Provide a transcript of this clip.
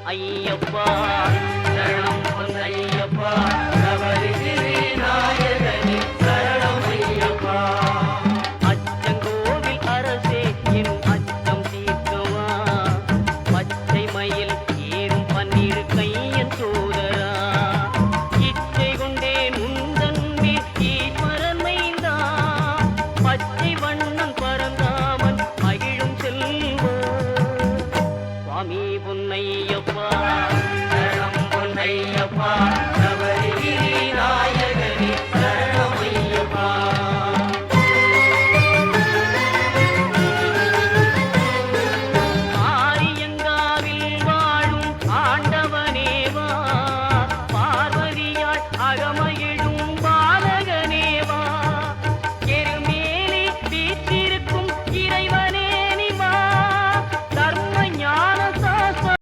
ஐயப்பா சரணம் பொன் ஐயப்பா சபரிகிரி நாயகனே சரணம் ஐயப்பா அச்சங்கோவில் அரசே என் அச்சம் தீர்க்கவா பச்சை மயில் ஏறும் பன்னீர் கையன் சோதரா இச்சை கொண்டேன் உந்தன் மேல் ஈஸ்வரன் மைந்தா பச்சை வண்ணம் பரந்தாமன் மகிழும் செல்வா சுவாமி பொன்னையப்பா சரணம் பொன்னையப்பா சபரிகிரி நாயகனே சரணம் ஐயப்பா